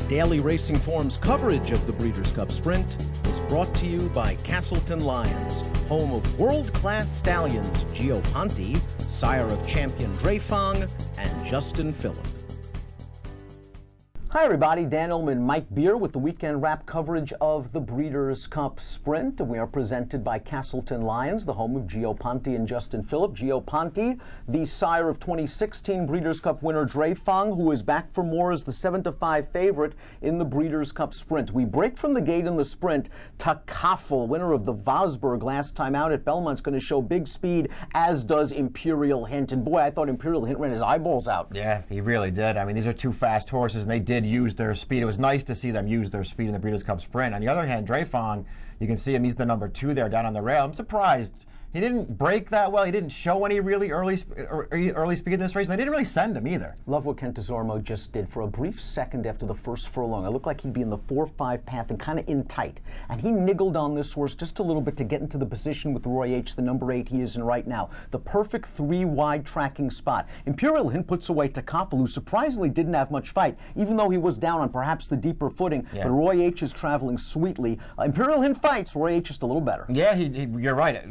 Daily Racing Form's coverage of the Breeders' Cup Sprint is brought to you by Castleton Lyons, home of world-class stallions Gio Ponte, sire of champion Drefong, and Justin Phillip. Hi everybody, Dan Illman, Mike Beer with the weekend wrap coverage of the Breeders' Cup Sprint. We are presented by Castleton Lyons, the home of Gio Ponte and Justin Phillip. Gio Ponte, the sire of 2016 Breeders' Cup winner Drefong, who is back for more as the 7-5 favorite in the Breeders' Cup Sprint. We break from the gate in the sprint. Takafel, winner of the Vosburg last time out at Belmont's, going to show big speed, as does Imperial Hint. And boy, I thought Imperial Hint ran his eyeballs out. Yeah, he really did. I mean, these are two fast horses, and they did use their speed. It was nice to see them use their speed in the Breeders' Cup Sprint. On the other hand, Drefong, you can see him, he's the number 2 there down on the rail. I'm surprised he didn't break that well. He didn't show any really early speed in this race, and they didn't really send him either. Love what Kent DeZormo just did. For a brief second after the first furlong, it looked like he'd be in the 4-5 path and kind of in tight. And he niggled on this horse just a little bit to get into the position with Roy H., the number 8 he is in right now. The perfect 3-wide tracking spot. Imperial Hint puts away Takafel, who surprisingly didn't have much fight, even though he was down on perhaps the deeper footing. Yeah. But Roy H. is traveling sweetly. Imperial Hint fights. Roy H. just a little better. Yeah, you're right.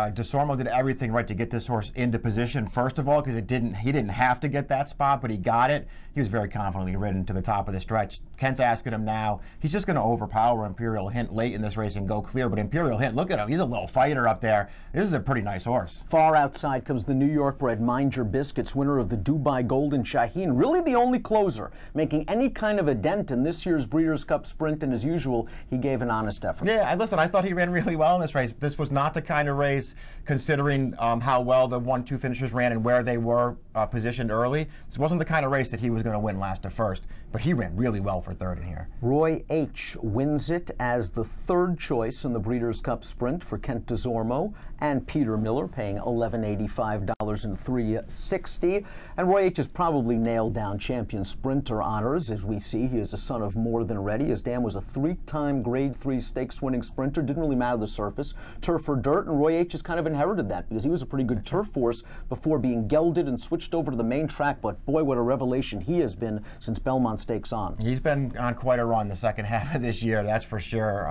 DeSormo did everything right to get this horse into position, first of all, because he didn't have to get that spot, but he got it. He was very confidently ridden to the top of the stretch. Kent's asking him now. He's just going to overpower Imperial Hint late in this race and go clear, but Imperial Hint, look at him. He's a little fighter up there. This is a pretty nice horse. Far outside comes the New York bred Mind Your Biscuits, winner of the Dubai Golden Shaheen. Really the only closer making any kind of a dent in this year's Breeders' Cup Sprint, and as usual, he gave an honest effort. Yeah, listen, I thought he ran really well in this race. This was not the kind of race, considering how well the 1-2 finishers ran and where they were positioned early. This wasn't the kind of race that he was going to win last to first, but he ran really well for third in here. Roy H. wins it as the third choice in the Breeders' Cup Sprint for Kent DeZormo and Peter Miller, paying $11.85 and $3.60. And Roy H. has probably nailed down champion sprinter honors. As we see, he is a son of More Than Ready. His dad was a 3-time Grade 3 stakes winning sprinter. Didn't really matter the surface, turf or dirt, and Roy H. has kind of inherited that because he was a pretty good turf horse before being gelded and switched over to the main track. But boy, what a revelation he has been since Belmont Stakes on. He's been on quite a run the second half of this year, that's for sure.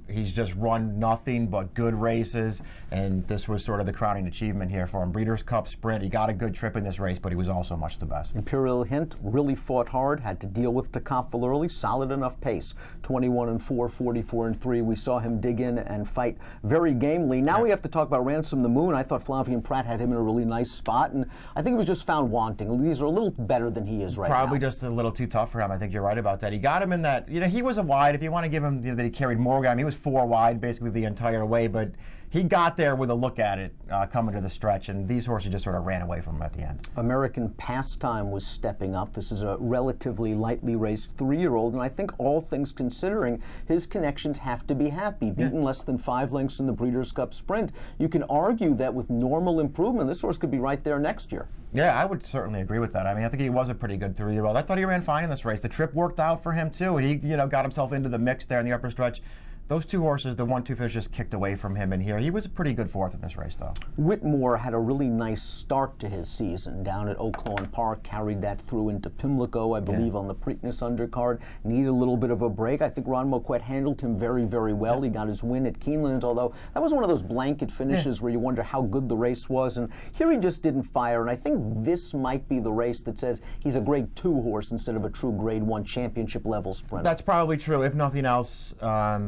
He's just run nothing but good races, and this was sort of the crowning achievement here for him. Breeders' Cup Sprint, he got a good trip in this race, but he was also much the best. Imperial Hint really fought hard, had to deal with Takafel early, solid enough pace. 21-4, 44-3. We saw him dig in and fight very gamely. Now we have to talk about Ransom the Moon. I thought Flavien Prat had him in a really nice spot, and I think he was just found wanting. These are a little better than he is right now. Probably just a little too tough for him. I think you're right about that. He got him in that, he was a wide. If you want to give him that he carried Morgan, I mean, he was 4 wide basically the entire way, but he got there with a look at it coming to the stretch, and these horses just sort of ran away from him at the end. American Pastime was stepping up. This is a relatively lightly raced 3-year-old, and I think all things considering, his connections have to be happy. Beaten less than 5 lengths in the Breeders' Cup Sprint. You can argue that with normal improvement, this horse could be right there next year. Yeah, I would certainly agree with that. I mean, I think he was a pretty good 3-year-old. I thought he ran fine in this race. The trip worked out for him too, and he, got himself into the mix there in the upper stretch. Those two horses, the 1-2 finishers, just kicked away from him in here. He was a pretty good 4th in this race, though. Whitmore had a really nice start to his season down at Oaklawn Park, carried that through into Pimlico, I believe, on the Preakness undercard. Needed a little bit of a break. I think Ron Moquett handled him very, very well. He got his win at Keeneland, although that was one of those blanket finishes where you wonder how good the race was. And here he just didn't fire. And I think this might be the race that says he's a Grade 2 horse instead of a true Grade 1 championship level sprinter. That's probably true. If nothing else,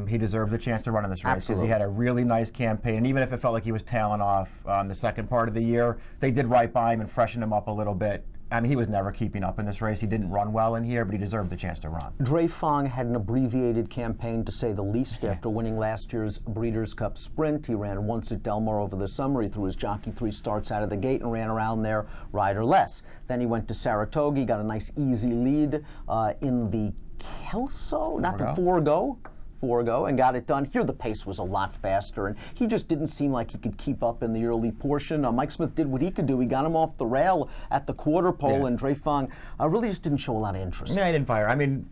he deserved the chance to run in this race because he had a really nice campaign. And even if it felt like he was tailing off the second part of the year, they did right by him and freshen him up a little bit. I mean, he was never keeping up in this race. He didn't run well in here, but he deserved the chance to run. Drefong had an abbreviated campaign, to say the least, after winning last year's Breeders' Cup Sprint. He ran once at Del Mar over the summer. He threw his jockey 3 starts out of the gate and ran around there riderless. Then he went to Saratoga. He got a nice easy lead in the Kelso, not the Forgo, and got it done. Here the pace was a lot faster, and he just didn't seem like he could keep up in the early portion. Mike Smith did what he could do. He got him off the rail at the quarter pole, and Drefong really just didn't show a lot of interest. Yeah, he didn't fire. I mean,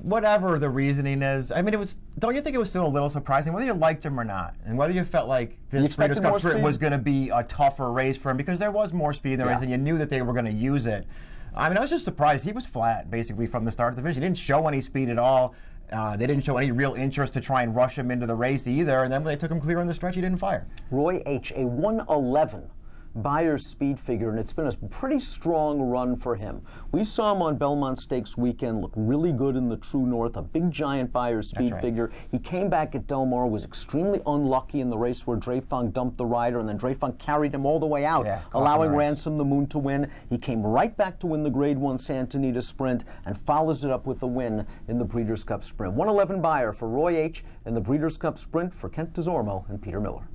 whatever the reasoning is, I mean, don't you think it was still a little surprising, whether you liked him or not, and whether you felt like this Breeders' Cup Sprint was going to be a tougher race for him, because there was more speed in the race, and you knew that they were going to use it. I mean, I was just surprised. He was flat, basically, from the start of the division. He didn't show any speed at all. They didn't show any real interest to try and rush him into the race either. And then when they took him clear on the stretch, he didn't fire. Roy H., a 111 Buyer's speed figure, and it's been a pretty strong run for him. We saw him on Belmont Stakes weekend look really good in the True North, a big giant Buyer's speed figure. He came back at Del Mar, was extremely unlucky in the race where Dreyfung dumped the rider, and then Dreyfung carried him all the way out, allowing Ransom the Moon to win. He came right back to win the Grade 1 Santa Anita Sprint and follows it up with a win in the Breeders' Cup Sprint. 111 Buyer for Roy H. in the Breeders' Cup Sprint for Kent DeZormo and Peter Miller.